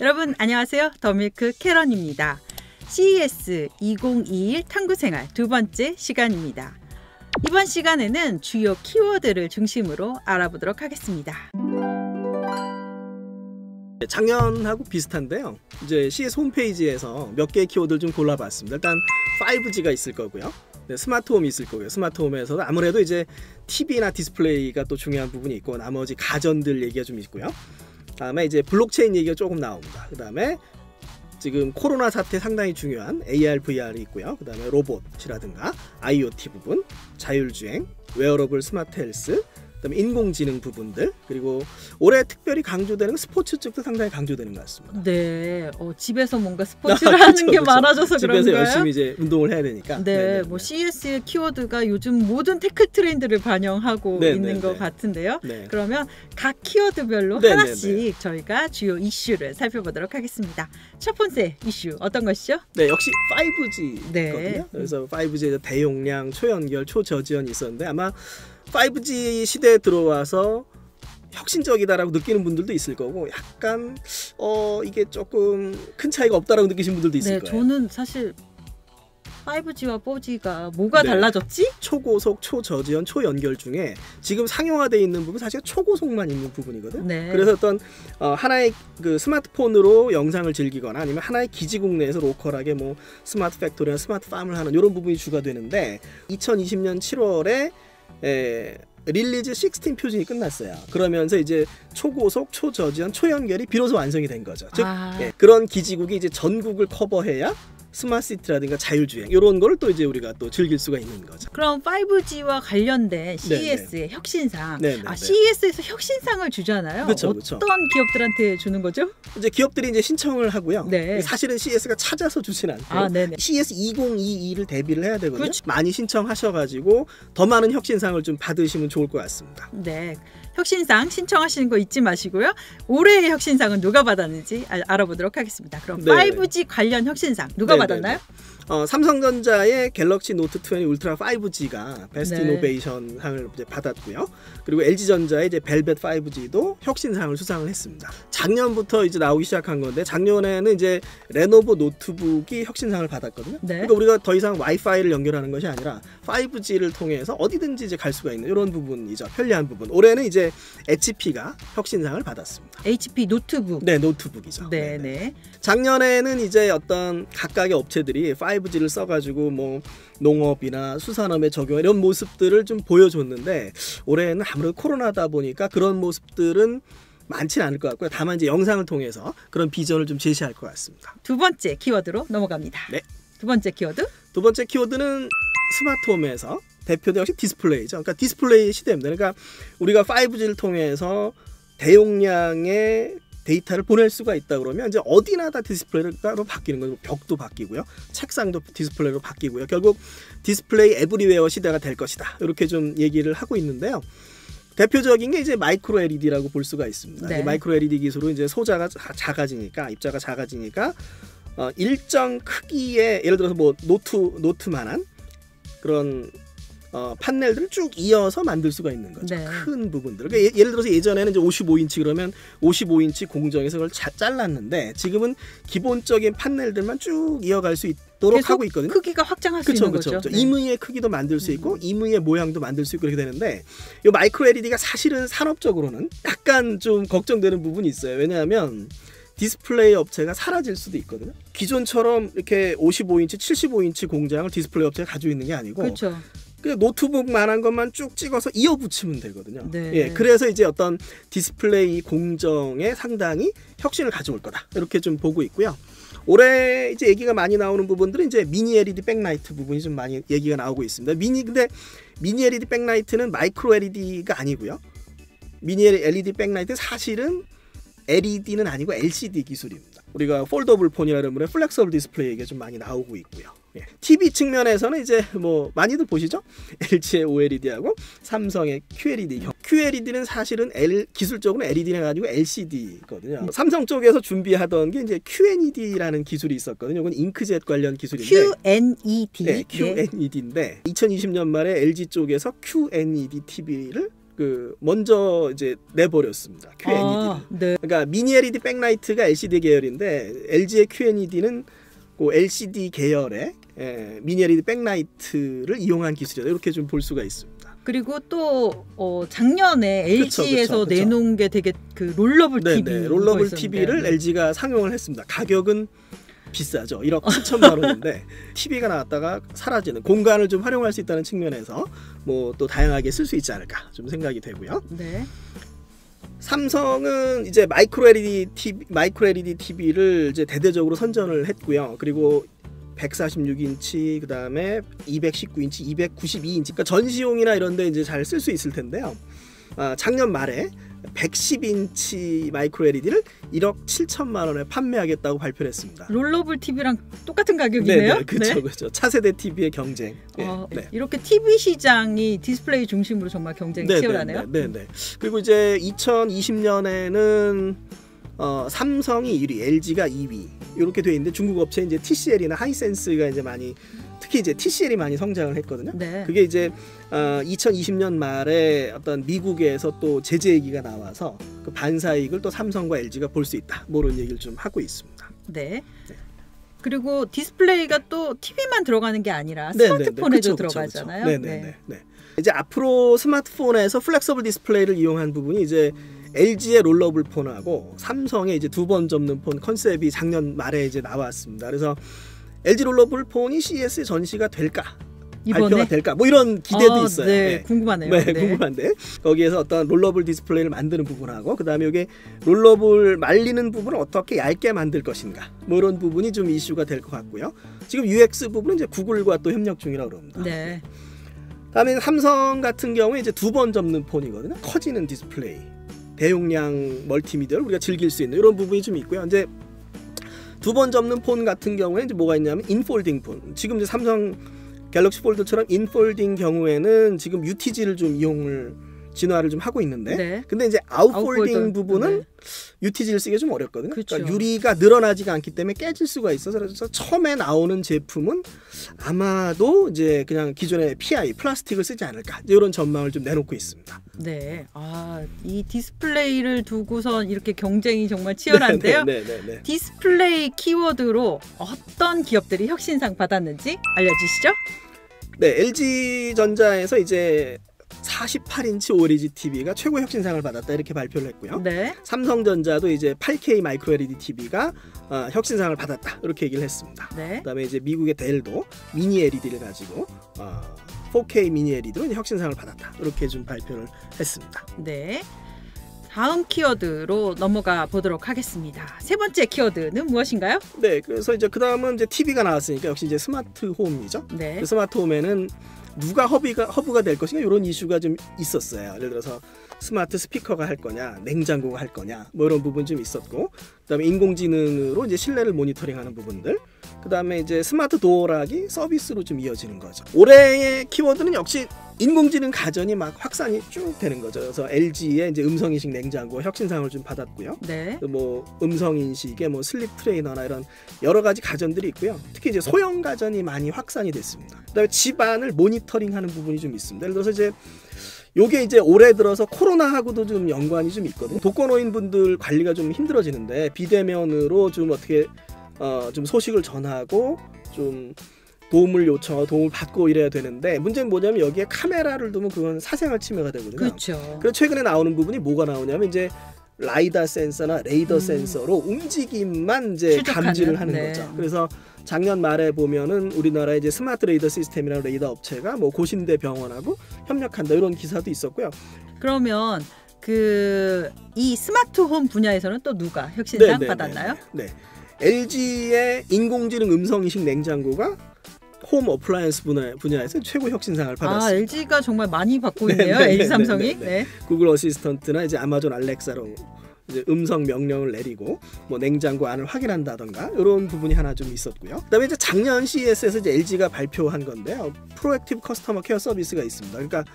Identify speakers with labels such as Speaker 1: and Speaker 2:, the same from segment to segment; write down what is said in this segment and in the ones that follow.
Speaker 1: 여러분 안녕하세요. 더밀크 캐런입니다. CES 2021 탐구생활 두 번째 시간입니다. 이번 시간에는 주요 키워드를 중심으로 알아보도록 하겠습니다.
Speaker 2: 작년하고 비슷한데요. 이제 CES 홈페이지에서 몇 개의 키워드를 좀 골라봤습니다. 일단 5G가 있을 거고요. 네, 스마트홈이 있을 거고요. 스마트홈에서도 아무래도 이제 TV나 디스플레이가 또 중요한 부분이 있고 나머지 가전들 얘기가 좀 있고요. 다음에 이제 블록체인 얘기가 조금 나옵니다. 그 다음에 지금 코로나 사태 상당히 중요한 AR, VR이 있고요. 그 다음에 로봇이라든가 IoT 부분, 자율주행, 웨어러블 스마트 헬스, 그다음에 인공지능 부분들, 그리고 올해 특별히 강조되는 스포츠 쪽도 상당히 강조되는 것 같습니다.
Speaker 1: 네, 집에서 뭔가 스포츠를 하는 게 많아져서 그런가요?
Speaker 2: 집에서 열심히 이제 운동을 해야 되니까.
Speaker 1: 네,
Speaker 2: 네네네.
Speaker 1: 뭐 CES의 키워드가 요즘 모든 테크 트렌드를 반영하고 있는 것 같은데요.
Speaker 2: 네.
Speaker 1: 그러면 각 키워드별로 하나씩 저희가 주요 이슈를 살펴보도록 하겠습니다. 첫 번째 이슈 어떤 것이죠?
Speaker 2: 네, 역시 5G거든요.
Speaker 1: 네.
Speaker 2: 그래서 5G에서 대용량, 초연결, 초저지연이 있었는데 아마 5G 시대에 들어와서 혁신적이다라고 느끼는 분들도 있을 거고 약간 이게 조금 큰 차이가 없다라고 느끼신 분들도 있을 거예요.
Speaker 1: 저는 사실 5G와 4G가 뭐가 달라졌지?
Speaker 2: 초고속, 초저지연, 초연결 중에 지금 상용화되어 있는 부분 사실 초고속만 있는 부분이거든.
Speaker 1: 네.
Speaker 2: 그래서 어떤 하나의 그 스마트폰으로 영상을 즐기거나 아니면 하나의 기지국 내에서 로컬하게 뭐 스마트 팩토리나 스마트 팜을 하는 이런 부분이 주가 되는데 2020년 7월에 릴리즈 16 표준이 끝났어요. 그러면서 이제 초고속, 초저지연, 초연결이 비로소 완성이 된 거죠. 즉 그런 기지국이 이제 전국을 커버해야 스마트시티라든가 자율주행 이런 거를 또 이제 우리가 또 즐길 수가 있는 거죠.
Speaker 1: 그럼 5G와 관련된 CES의 혁신상,
Speaker 2: 네네.
Speaker 1: CES에서 혁신상을 주잖아요.
Speaker 2: 그쵸.
Speaker 1: 어떤 기업들한테 주는 거죠?
Speaker 2: 이제 기업들이 이제 신청을 하고요.
Speaker 1: 네.
Speaker 2: 사실은 CES가 찾아서 주진 않고 CES 2022를 대비를 해야 되거든요.
Speaker 1: 그렇죠.
Speaker 2: 많이 신청하셔가지고 더 많은 혁신상을 좀 받으시면 좋을 것 같습니다.
Speaker 1: 네. 혁신상 신청하시는 거 잊지 마시고요. 올해의 혁신상은 누가 받았는지 알아보도록 하겠습니다. 그럼 5G 관련 혁신상 누가 받았나요?
Speaker 2: 삼성전자의 갤럭시 노트 20 울트라 5G가 베스트 이노베이션 상을 이제 받았고요. 그리고 LG전자의 이제 벨벳 5G도 혁신상을 수상을 했습니다. 작년부터 이제 나오기 시작한 건데 작년에는 이제 레노버 노트북이 혁신상을 받았거든요. 그러니까 우리가 더 이상 와이파이를 연결하는 것이 아니라 5G를 통해서 어디든지 이제 갈 수가 있는 이런 부분이죠. 편리한 부분. 올해는 이제 HP가 혁신상을 받았습니다.
Speaker 1: HP 노트북.
Speaker 2: 네, 노트북이죠.
Speaker 1: 네.
Speaker 2: 작년에는 이제 어떤 각각의 업체들이 5G를 써가지고 뭐 농업이나 수산업에 적용 이런 모습들을 좀 보여줬는데 올해는 아무래도 코로나다 보니까 그런 모습들은 많지는 않을 것 같고요. 다만 이제 영상을 통해서 그런 비전을 좀 제시할 것 같습니다.
Speaker 1: 두 번째 키워드로 넘어갑니다.
Speaker 2: 네.
Speaker 1: 두 번째 키워드?
Speaker 2: 두 번째 키워드는 스마트홈에서 대표도 역시 디스플레이죠. 그러니까 디스플레이 시대입니다. 그러니까 우리가 5G를 통해서 대용량의 데이터를 보낼 수가 있다 그러면 이제 어디나 다 디스플레이로 바뀌는 거죠. 벽도 바뀌고요. 책상도 디스플레이로 바뀌고요. 결국 디스플레이 에브리웨어 시대가 될 것이다. 이렇게 좀 얘기를 하고 있는데요. 대표적인 게 이제 마이크로 LED라고 볼 수가 있습니다. 네. 마이크로 LED 기술은 이제 소자가 작아지니까 입자가 작아지니까 일정 크기의 예를 들어서 뭐 노트만한 그런 판넬들을 쭉 이어서 만들 수가 있는 거죠. 큰 부분들. 그러니까 예를 들어서 예전에는 이제 55인치 그러면 55인치 공정에서 그걸 잘랐는데 지금은 기본적인 판넬들만 쭉 이어갈 수 있도록 하고 있거든요.
Speaker 1: 크기가 확장할 수 있는 거죠.
Speaker 2: 임의의 크기도 만들 수 있고 임의의 모양도 만들 수 있고 그렇게 되는데 이 마이크로 LED가 사실은 산업적으로는 약간 좀 걱정되는 부분이 있어요. 왜냐하면 디스플레이 업체가 사라질 수도 있거든요. 기존처럼 이렇게 55인치, 75인치 공장을 디스플레이 업체가 가지고 있는 게 아니고 그냥 노트북만한 것만 쭉 찍어서 이어 붙이면 되거든요. 그래서 이제 어떤 디스플레이 공정에 상당히 혁신을 가져올 거다. 이렇게 좀 보고 있고요. 올해 이제 얘기가 많이 나오는 부분들은 이제 미니 LED 백라이트 부분이 좀 많이 얘기가 나오고 있습니다. 근데 미니 LED 백라이트는 마이크로 LED가 아니고요. 미니 LED 백라이트 사실은 LED는 아니고 LCD 기술입니다. 우리가 폴더블 폰이라는 분의 플렉서블 디스플레이 얘기가 좀 많이 나오고 있고요. TV 측면에서는 이제 뭐 많이들 보시죠? LG의 OLED하고 삼성의 QLED. QLED는 사실은 기술적으로 LED는 아니고 LCD거든요. 삼성 쪽에서 준비하던 게 이제 QNED라는 기술이 있었거든요. 이건 잉크젯 관련 기술인데.
Speaker 1: QNED.
Speaker 2: 네, QNED인데 2020년 말에 LG 쪽에서 QNED TV를 그 먼저 이제 내버렸습니다. QNED를.
Speaker 1: 네.
Speaker 2: 그러니까 미니 LED 백라이트가 LCD 계열인데 LG의 QNED는 그 LCD 계열의 미니 LED 백라이트를 이용한 기술이다. 이렇게 좀 볼 수가 있습니다.
Speaker 1: 그리고 또 작년에 LG에서
Speaker 2: 그쵸.
Speaker 1: 내놓은 게 되게 그 롤러블 TV
Speaker 2: 롤러블 TV를 LG가 상용을 했습니다. 가격은 비싸죠. 1억 7천만 원인데 TV가 나왔다가 사라지는 공간을 좀 활용할 수 있다는 측면에서 뭐 또 다양하게 쓸 수 있지 않을까 좀 생각이 되고요.
Speaker 1: 네.
Speaker 2: 삼성은 이제 마이크로 LED TV를 이제 대대적으로 선전을 했고요. 그리고 146인치, 그다음에 219인치, 292인치, 그러니까 전시용이나 이런 데 이제 잘 쓸 수 있을 텐데요. 작년 말에 110인치 마이크로 LED를 1억 7천만 원에 판매하겠다고 발표를 했습니다.
Speaker 1: 롤러블 TV랑 똑같은 가격이네요.
Speaker 2: 네, 그렇죠. 차세대 TV의 경쟁.
Speaker 1: 이렇게 TV 시장이 디스플레이 중심으로 정말 경쟁이 치열하네요.
Speaker 2: 네. 그리고 이제 2020년에는 삼성이 1위, LG가 2위 이렇게 돼 있는데 중국 업체 이제 TCL이나 하이센스가 이제 많이 특히 이제 TCL이 많이 성장을 했거든요.
Speaker 1: 네.
Speaker 2: 그게 이제 2020년 말에 어떤 미국에서 또 제재 얘기가 나와서 그 반사이익을 또 삼성과 LG가 볼 수 있다. 뭐 이런 얘기를 좀 하고 있습니다.
Speaker 1: 네. 그리고 디스플레이가 또 TV만 들어가는 게 아니라 스마트폰에도 들어가잖아요.
Speaker 2: 네. 이제 앞으로 스마트폰에서 플렉서블 디스플레이를 이용한 부분이 이제 LG의 롤러블 폰하고 삼성의 이제 두 번 접는 폰 컨셉이 작년 말에 이제 나왔습니다. 그래서 LG 롤러블 폰이 CES 전시가 될까?
Speaker 1: 이번에?
Speaker 2: 발표가 될까? 뭐 이런 기대도 있어요.
Speaker 1: 네, 궁금하네요.
Speaker 2: 네, 궁금한데 거기에서 어떤 롤러블 디스플레이를 만드는 부분하고 그다음에 이게 롤러블 말리는 부분을 어떻게 얇게 만들 것인가? 뭐 이런 부분이 좀 이슈가 될 것 같고요. 지금 UX 부분은 이제 구글과 또 협력 중이라고 그럽니다.
Speaker 1: 네.
Speaker 2: 다음에 삼성 같은 경우에 이제 두 번 접는 폰이거든요. 커지는 디스플레이, 대용량 멀티미디어를 우리가 즐길 수 있는 이런 부분이 좀 있고요. 이제 두 번 접는 폰 같은 경우에 이제 뭐가 있냐면 인폴딩 폰. 지금 이제 삼성 갤럭시 폴드처럼 인폴딩 경우에는 지금 UTG를 좀 진화를 좀 하고 있는데, 근데 이제 아웃폴딩 부분은 UTG를 쓰기가 좀 어렵거든요. 그러니까 유리가 늘어나지가 않기 때문에 깨질 수가 있어서 그래서 처음에 나오는 제품은 아마도 이제 그냥 기존의 PI 플라스틱을 쓰지 않을까 이런 전망을 좀 내놓고 있습니다.
Speaker 1: 네, 이 디스플레이를 두고선 이렇게 경쟁이 정말 치열한데요.
Speaker 2: 네.
Speaker 1: 디스플레이 키워드로 어떤 기업들이 혁신상 받았는지 알려주시죠.
Speaker 2: 네, LG전자에서 이제 48인치 OLED TV가 최고 혁신상을 받았다 이렇게 발표를 했고요.
Speaker 1: 네.
Speaker 2: 삼성전자도 이제 8K 마이크로 LED TV가 혁신상을 받았다 이렇게 얘기를 했습니다.
Speaker 1: 네.
Speaker 2: 그다음에 이제 미국의 델도 미니 LED를 가지고 4K 미니 LED로 이제 혁신상을 받았다 이렇게 좀 발표를 했습니다.
Speaker 1: 네. 다음 키워드로 넘어가 보도록 하겠습니다. 세 번째 키워드는 무엇인가요?
Speaker 2: 네, 그래서 이제 그 다음은 이제 TV가 나왔으니까 역시 이제 스마트 홈이죠.
Speaker 1: 네.
Speaker 2: 그 스마트 홈에는 누가 허브가 될 것인가 이런 이슈가 좀 있었어요. 예를 들어서 스마트 스피커가 할 거냐, 냉장고가 할 거냐, 뭐 이런 부분 좀 있었고, 그다음에 인공지능으로 이제 실내를 모니터링하는 부분들, 그다음에 이제 스마트 도어락이 서비스로 좀 이어지는 거죠. 올해의 키워드는 역시 인공지능 가전이 막 확산이 쭉 되는 거죠. 그래서 LG의 이제 음성인식 냉장고 혁신상을 좀 받았고요.
Speaker 1: 네.
Speaker 2: 뭐 음성인식의 뭐 슬립 트레이너나 이런 여러 가지 가전들이 있고요. 특히 이제 소형 가전이 많이 확산이 됐습니다. 그다음에 집안을 모니터링하는 부분이 좀 있습니다. 예를 들어서 이제 요게 이제 올해 들어서 코로나하고도 좀 연관이 좀 있거든요. 독거노인분들 관리가 좀 힘들어지는데 비대면으로 좀 어떻게 좀 소식을 전하고 좀 도움을 받고 이래야 되는데 문제는 뭐냐면 여기에 카메라를 두면 그건 사생활 침해가 되거든요.
Speaker 1: 그렇죠.
Speaker 2: 그래서 최근에 나오는 부분이 뭐가 나오냐면 이제 라이다 센서나 레이더 센서로 움직임만 이제 감지를 하는 거죠. 그래서 작년 말에 보면은 우리나라의 이제 스마트 레이더 시스템이라는 레이더 업체가 뭐 고신대 병원하고 협력한다 이런 기사도 있었고요.
Speaker 1: 그러면 이 스마트홈 분야에서는 또 누가 혁신상 받았나요?
Speaker 2: 네. LG의 인공지능 음성인식 냉장고가 홈 어플라이언스 분야에서 최고 혁신상을 받았습니다.
Speaker 1: LG가 정말 많이 받고 있네요. LG 삼성이. 네.
Speaker 2: 구글 어시스턴트나 이제 아마존 알렉사로 이제 음성 명령을 내리고 뭐 냉장고 안을 확인한다던가 이런 부분이 하나 좀 있었고요. 그다음에 이제 작년 CES에서 이제 LG가 발표한 건데요. 프로액티브 커스터머 케어 서비스가 있습니다. 그러니까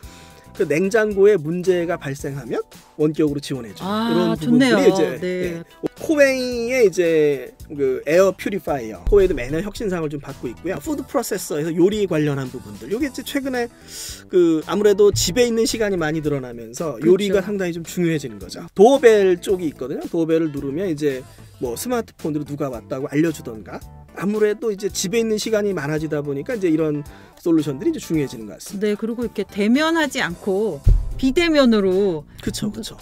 Speaker 2: 그 냉장고에 문제가 발생하면 원격으로 지원해줘. 이런 부분들이
Speaker 1: 좋네요.
Speaker 2: 이제 코웨이의 이제 그 에어 퓨리파이어 코에도 매년 혁신상을 좀 받고 있고요. 푸드 프로세서에서 요리 관련한 부분들. 이게 이제 최근에 그 아무래도 집에 있는 시간이 많이 늘어나면서
Speaker 1: 그렇죠.
Speaker 2: 요리가 상당히 좀 중요해지는 거죠. 도어벨 쪽이 있거든요. 도어벨을 누르면 이제 뭐 스마트폰으로 누가 왔다고 알려주던가. 아무래도 이제 집에 있는 시간이 많아지다 보니까 이제 이런 솔루션들이 이제 중요해지는 것 같습니다.
Speaker 1: 네, 그리고 이렇게 대면하지 않고 비대면으로
Speaker 2: 그렇죠, 그렇죠.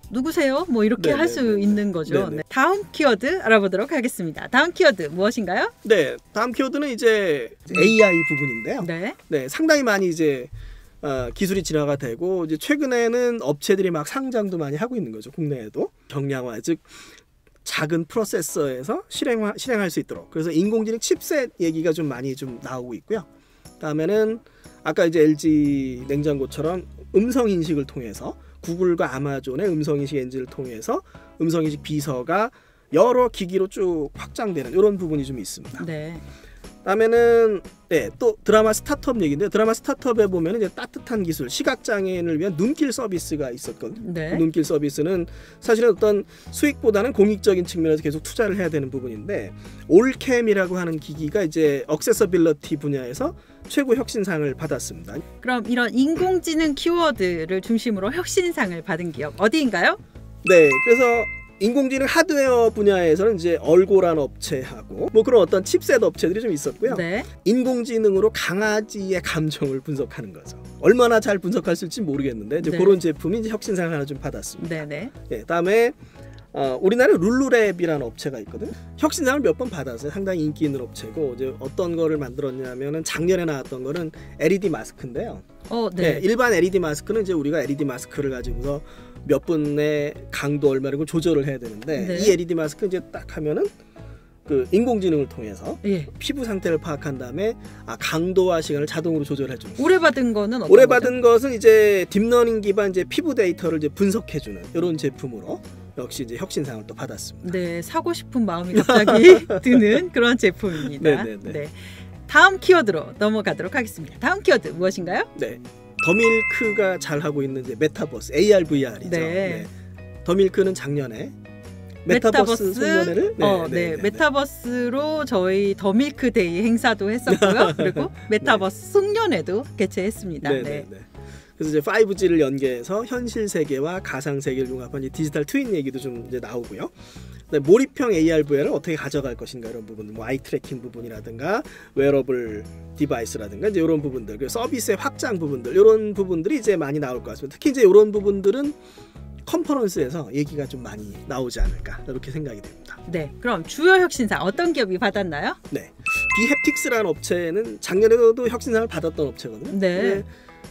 Speaker 1: 누구세요? 뭐 이렇게
Speaker 2: 네네,
Speaker 1: 할 수
Speaker 2: 네네.
Speaker 1: 있는 거죠.
Speaker 2: 네네.
Speaker 1: 네. 다음 키워드 알아보도록 하겠습니다. 다음 키워드 무엇인가요?
Speaker 2: 네, 다음 키워드는 이제 AI 부분인데요.
Speaker 1: 네.
Speaker 2: 네, 상당히 많이 이제 기술이 진화가 되고 이제 최근에는 업체들이 막 상장도 많이 하고 있는 거죠. 국내에도 경량화, 즉 작은 프로세서에서 실행할 수 있도록. 그래서 인공지능 칩셋 얘기가 좀 많이 좀 나오고 있고요. 다음에는 아까 이제 LG 냉장고처럼 음성 인식을 통해서 구글과 아마존의 음성 인식 엔진을 통해서 음성 인식 비서가 여러 기기로 쭉 확장되는 이런 부분이 좀 있습니다.
Speaker 1: 네.
Speaker 2: 다음에는 네, 또 드라마 스타트업 얘기인데요. 드라마 스타트업에 보면 이제 따뜻한 기술, 시각장애인을 위한 눈길 서비스가 있었거든요.
Speaker 1: 네.
Speaker 2: 그 눈길 서비스는 사실은 어떤 수익보다는 공익적인 측면에서 계속 투자를 해야 되는 부분인데 올캠이라고 하는 기기가 이제 액세서빌리티 분야에서 최고 혁신상을 받았습니다.
Speaker 1: 그럼 이런 인공지능 키워드를 중심으로 혁신상을 받은 기업 어디인가요?
Speaker 2: 네, 그래서 인공지능 하드웨어 분야에서는 이제 얼고란 업체하고 뭐 그런 어떤 칩셋 업체들이 좀 있었고요.
Speaker 1: 네.
Speaker 2: 인공지능으로 강아지의 감정을 분석하는 거죠. 얼마나 잘 분석할 수 있을지 모르겠는데 이제
Speaker 1: 네.
Speaker 2: 그런 제품이 이제 혁신상을 하나 좀 받았습니다.
Speaker 1: 네네.
Speaker 2: 네, 다음에 우리나라에 룰루랩이라는 업체가 있거든요. 혁신상을 몇 번 받았어요. 상당히 인기 있는 업체고 이제 어떤 거를 만들었냐면은 작년에 나왔던 거는 LED 마스크인데요.
Speaker 1: 네.
Speaker 2: 네, 일반 LED 마스크는 이제 우리가 LED 마스크를 가지고서 몇 분의 강도 얼마를 조절을 해야 되는데
Speaker 1: 네.
Speaker 2: 이 LED 마스크 이제 딱 하면은 그 인공지능을 통해서
Speaker 1: 예.
Speaker 2: 피부 상태를 파악한 다음에 강도와 시간을 자동으로 조절해 줍니다.
Speaker 1: 올해 받은 거는 어떤
Speaker 2: 올해
Speaker 1: 거죠?
Speaker 2: 받은 것은 이제 딥러닝 기반 이제 피부 데이터를 이제 분석해 주는 이런 제품으로 역시 이제 혁신상을 또 받았습니다.
Speaker 1: 네, 사고 싶은 마음이 갑자기 드는 그런 제품입니다.
Speaker 2: 네네네.
Speaker 1: 네. 다음 키워드로 넘어가도록 하겠습니다. 다음 키워드 무엇인가요?
Speaker 2: 네. 더밀크가 잘 하고 있는 이제 메타버스 AR VR이죠.
Speaker 1: 네.
Speaker 2: 더밀크는 작년에 메타버스 송년회를
Speaker 1: 네. 메타버스로 저희 더밀크데이 행사도 했었고요. 그리고 메타버스 송년회도 개최했습니다.
Speaker 2: 네. 그래서 이제 5G를 연계해서 현실 세계와 가상 세계를 융합한 디지털 트윈 얘기도 좀 이제 나오고요. 몰입형 AR VR을 어떻게 가져갈 것인가 이런 부분들, 뭐 아이 트래킹 부분이라든가 웨어러블 디바이스라든가 이제 이런 부분들, 그리고 서비스의 확장 부분들 이런 부분들이 이제 많이 나올 것 같습니다. 특히 이제 이런 부분들은 컨퍼런스에서 얘기가 좀 많이 나오지 않을까 이렇게 생각이 됩니다.
Speaker 1: 네, 그럼 주요 혁신상 어떤 기업이 받았나요?
Speaker 2: 네, 비햅틱스라는 업체는 작년에도 혁신상을 받았던 업체거든요.
Speaker 1: 네.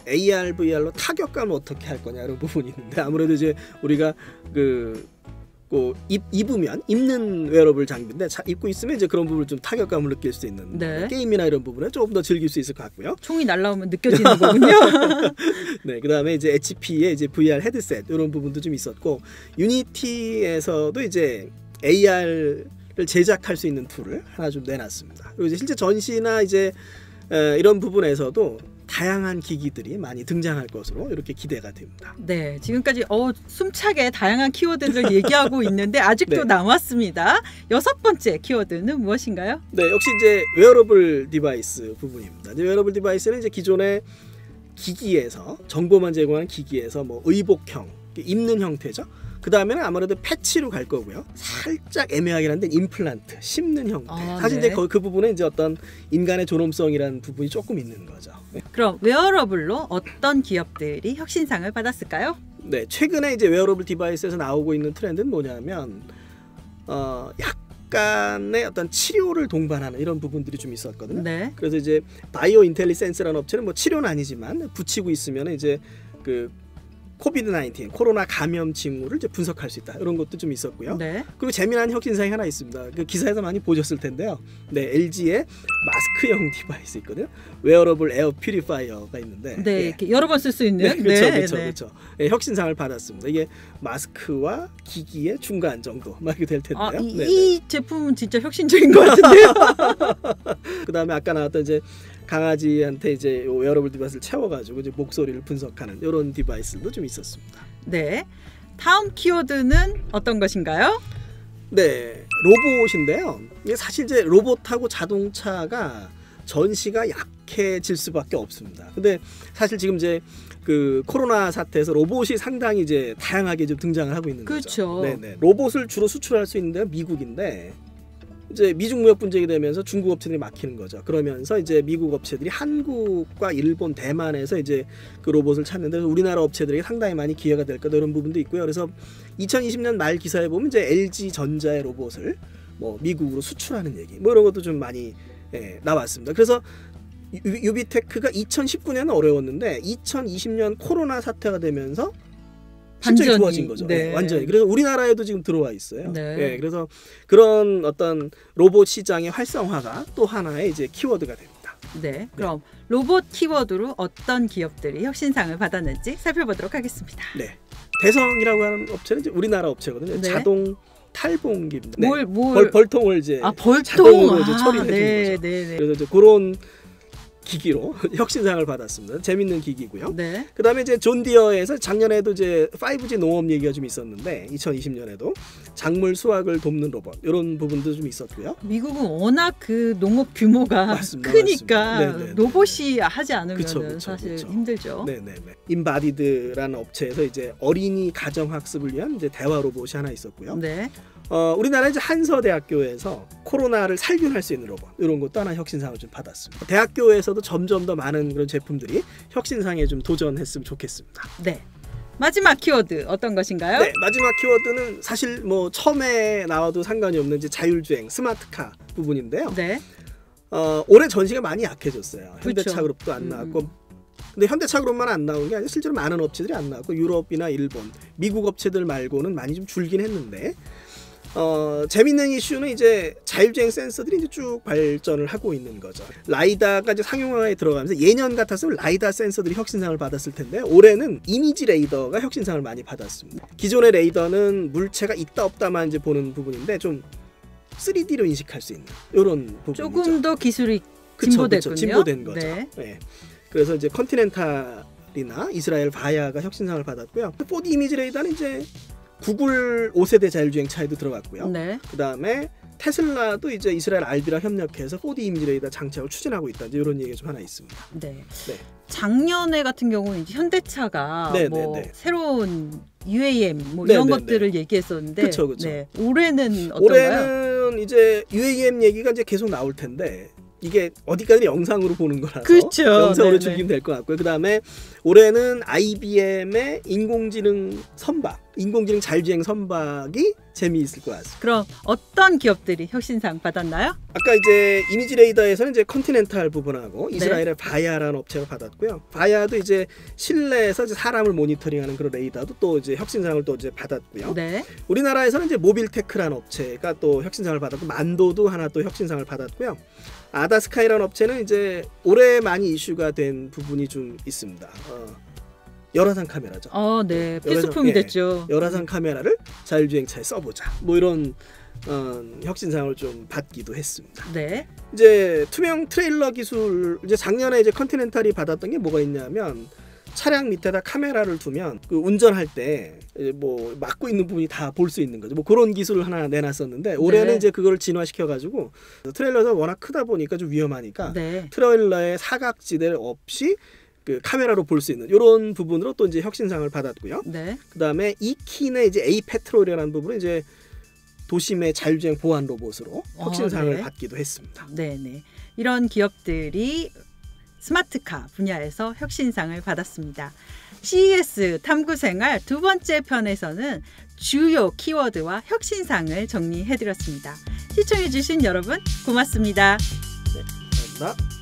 Speaker 2: AR, VR로 타격감을 어떻게 할 거냐 이런 부분이 있는데 아무래도 이제 우리가 입으면 입는 웨어러블 장비인데 입고 있으면 이제 그런 부분을 좀 타격감을 느낄 수 있는
Speaker 1: 네.
Speaker 2: 게임이나 이런 부분에 조금 더 즐길 수 있을 것 같고요.
Speaker 1: 총이 날라오면 느껴지는 거군요.
Speaker 2: 네, 그다음에 이제 HP의 이제 VR 헤드셋 이런 부분도 좀 있었고 유니티에서도 이제 AR을 제작할 수 있는 툴을 하나 좀 내놨습니다. 그리고 이제 실제 전시나 이제 이런 부분에서도 다양한 기기들이 많이 등장할 것으로 이렇게 기대가 됩니다.
Speaker 1: 네, 지금까지 숨차게 다양한 키워드를 얘기하고 있는데 아직도
Speaker 2: 네.
Speaker 1: 남았습니다. 6번째 키워드는 무엇인가요?
Speaker 2: 네, 역시 이제 웨어러블 디바이스 부분입니다. 이제 웨어러블 디바이스는 이제 기존의 기기에서 정보만 제공하는 기기에서 뭐 의복형, 입는 형태죠. 그 다음에는 아무래도 패치로 갈 거고요. 살짝 애매하긴 한데 임플란트, 심는 형태. 사실
Speaker 1: 네.
Speaker 2: 이제 그 부분에 이제 어떤 인간의 존엄성이라는 부분이 조금 있는 거죠. 네.
Speaker 1: 그럼 웨어러블로 어떤 기업들이 혁신상을 받았을까요?
Speaker 2: 네, 최근에 이제 웨어러블 디바이스에서 나오고 있는 트렌드는 뭐냐면 약간의 어떤 치료를 동반하는 이런 부분들이 좀 있었거든요.
Speaker 1: 네.
Speaker 2: 그래서 이제 바이오 인텔리센스라는 업체는 뭐 치료는 아니지만 붙이고 있으면 이제 그 코비드-19 코로나 감염 징후를 이제 분석할 수 있다 이런 것도 좀 있었고요.
Speaker 1: 네.
Speaker 2: 그리고 재미난 혁신상이 하나 있습니다. 그 기사에서 많이 보셨을 텐데요. 네, LG의 마스크형 디바이스 있거든요. 웨어러블 에어 퓨리파이어가 있는데,
Speaker 1: 네, 이렇게 여러 번 쓸 수 있는.
Speaker 2: 그렇죠. 네, 혁신상을 받았습니다. 이게 마스크와 기기의 중간 정도 막 이렇게 될 텐데요.
Speaker 1: 이 제품은 진짜 혁신적인 것 같은데요.
Speaker 2: 그다음에 아까 나왔던 이제 강아지한테 이제 웨어러블 디바이스를 채워가지고 이제 목소리를 분석하는 이런 디바이스도 좀 있었습니다.
Speaker 1: 네, 다음 키워드는 어떤 것인가요?
Speaker 2: 네, 로봇인데요. 이게 사실 이제 로봇하고 자동차가 전시가 약해질 수밖에 없습니다. 근데 사실 지금 이제 그 코로나 사태에서 로봇이 상당히 이제 다양하게 좀 등장을 하고 있는 거죠.
Speaker 1: 그렇죠.
Speaker 2: 네네. 로봇을 주로 수출할 수 있는 데가 미국인데 이제 미중 무역 분쟁이 되면서 중국 업체들이 막히는 거죠. 그러면서 이제 미국 업체들이 한국과 일본, 대만에서 이제 그 로봇을 찾는데 우리나라 업체들에게 상당히 많이 기회가 될 거다 이런 부분도 있고요. 그래서 2020년 말 기사에 보면 이제 LG 전자의 로봇을 뭐 미국으로 수출하는 얘기 뭐 이런 것도 좀 많이 나왔습니다. 그래서 유비테크가 2019년은 어려웠는데 2020년 코로나 사태가 되면서 실적이 좋아진 거죠.
Speaker 1: 네.
Speaker 2: 완전히. 그래서 우리나라에도 지금 들어와 있어요.
Speaker 1: 네.
Speaker 2: 그래서 그런 어떤 로봇 시장의 활성화가 또 하나의 이제 키워드가 됩니다.
Speaker 1: 네. 그럼 로봇 키워드로 어떤 기업들이 혁신상을 받았는지 살펴보도록 하겠습니다.
Speaker 2: 네. 대성이라고 하는 업체는 이제 우리나라 업체거든요.
Speaker 1: 네.
Speaker 2: 자동 탈봉기입니다.
Speaker 1: 뭘
Speaker 2: 벌통을 이제
Speaker 1: 벌통.
Speaker 2: 자동으로 이제 처리해 주는
Speaker 1: 네,
Speaker 2: 거죠.
Speaker 1: 네, 네.
Speaker 2: 그래서 이제 그런 기기로 혁신상을 받았습니다. 재밌는 기기고요.
Speaker 1: 네.
Speaker 2: 그다음에 이제 존디어에서 작년에도 이제 5G 농업 얘기가 좀 있었는데 2020년에도 작물 수확을 돕는 로봇 이런 부분도 좀 있었고요.
Speaker 1: 미국은 워낙 그 농업 규모가
Speaker 2: 맞습니다.
Speaker 1: 크니까
Speaker 2: 네네네.
Speaker 1: 로봇이 하지 않으면
Speaker 2: 그쵸,
Speaker 1: 사실
Speaker 2: 그쵸.
Speaker 1: 힘들죠.
Speaker 2: 네네네. 인바디드라는 업체에서 이제 어린이 가정 학습을 위한 이제 대화 로봇이 하나 있었고요.
Speaker 1: 네.
Speaker 2: 우리나라 이제 한서대학교에서 코로나를 살균할 수 있는 로봇 이런 것도 하나 혁신상을 좀 받았습니다. 대학교에서도 점점 더 많은 그런 제품들이 혁신상에 좀 도전했으면 좋겠습니다.
Speaker 1: 네. 마지막 키워드 어떤 것인가요?
Speaker 2: 네, 마지막 키워드는 사실 뭐 처음에 나와도 상관이 없는 이제 자율주행 스마트카 부분인데요.
Speaker 1: 네.
Speaker 2: 올해 전시가 많이 약해졌어요. 현대차
Speaker 1: 그렇죠.
Speaker 2: 그룹도 안 나왔고. 근데 현대차 그룹만 안 나온 게 아니라 실제로 많은 업체들이 안 나왔고 유럽이나 일본, 미국 업체들 말고는 많이 좀 줄긴 했는데 재밌는 이슈는 이제 자율주행 센서들이 이제 쭉 발전을 하고 있는 거죠. 라이다가 이제 상용화에 들어가면서 예년 같았으면 라이다 센서들이 혁신상을 받았을 텐데 올해는 이미지 레이더가 혁신상을 많이 받았습니다. 기존의 레이더는 물체가 있다 없다만 이제 보는 부분인데 좀 3D로 인식할 수 있는 이런 부분이죠.
Speaker 1: 조금 더 기술이
Speaker 2: 그쵸,
Speaker 1: 진보됐군요.
Speaker 2: 진보된 거죠.
Speaker 1: 네.
Speaker 2: 네. 그래서 이제 컨티넨탈이나 이스라엘 바야가 혁신상을 받았고요. 4D 이미지 레이더는 이제 구글 5세대 자율주행 차에도 들어갔고요.
Speaker 1: 네.
Speaker 2: 그다음에 테슬라도 이제 이스라엘 알비랑 협력해서 4D 이미지 레이더 장착을 추진하고 있다. 이제 이런 얘기가 좀 하나 있습니다.
Speaker 1: 네.
Speaker 2: 네.
Speaker 1: 작년에 같은 경우는 이제 현대차가
Speaker 2: 네,
Speaker 1: 뭐
Speaker 2: 네, 네.
Speaker 1: 새로운 UAM 뭐
Speaker 2: 네,
Speaker 1: 이런
Speaker 2: 네,
Speaker 1: 것들을 얘기했었는데
Speaker 2: 그쵸, 그쵸.
Speaker 1: 네. 올해는 어떤가요?
Speaker 2: 올해는 이제 UAM 얘기가 이제 계속 나올 텐데 이게 어디까지 영상으로 보는 거라서
Speaker 1: 그쵸.
Speaker 2: 영상으로
Speaker 1: 네네.
Speaker 2: 즐기면 될 것 같고요. 그다음에 올해는 IBM의 인공지능 자율주행 선박이 재미있을 것 같습니다.
Speaker 1: 그럼 어떤 기업들이 혁신상 받았나요?
Speaker 2: 아까 이제 이미지 레이더에서는 이제 컨티넨탈 부분하고
Speaker 1: 네.
Speaker 2: 이스라엘의 바야라는 업체가 받았고요. 바야도 이제 실내에서 이제 사람을 모니터링하는 그런 레이더도 또 이제 혁신상을 또 이제 받았고요.
Speaker 1: 네.
Speaker 2: 우리나라에서는 이제 모빌테크라는 업체가 또 혁신상을 받았고 만도도 하나 또 혁신상을 받았고요. 아다스카이라는 업체는 이제 올해 많이 이슈가 된 부분이 좀 있습니다. 열화상 카메라죠.
Speaker 1: 네. 필수품이 됐죠.
Speaker 2: 열화상 카메라를 자율주행차에 써보자. 뭐 이런 혁신상을 좀 받기도 했습니다.
Speaker 1: 네.
Speaker 2: 이제 투명 트레일러 기술 이제 작년에 이제 컨티넨탈이 받았던 게 뭐가 있냐면 차량 밑에다 카메라를 두면 그 운전할 때 뭐 막고 있는 부분이 다 볼 수 있는 거죠. 뭐 그런 기술을 하나 내놨었는데 올해는
Speaker 1: 네.
Speaker 2: 이제 그걸 진화시켜 가지고 트레일러가 워낙 크다 보니까 좀 위험하니까
Speaker 1: 네.
Speaker 2: 트레일러의 사각지대 없이 그 카메라로 볼 수 있는 이런 부분으로 또 이제 혁신상을 받았고요.
Speaker 1: 네.
Speaker 2: 그다음에 이킨의 이제 A 페트롤이라는 부분은 이제 도심의 자율주행 보안 로봇으로 혁신상을
Speaker 1: 네.
Speaker 2: 받기도 했습니다.
Speaker 1: 네, 네. 이런 기업들이 스마트카 분야에서 혁신상을 받았습니다. CES 탐구생활 두 번째 편에서는 주요 키워드와 혁신상을 정리해드렸습니다. 시청해주신 여러분 고맙습니다.
Speaker 2: 감사합니다.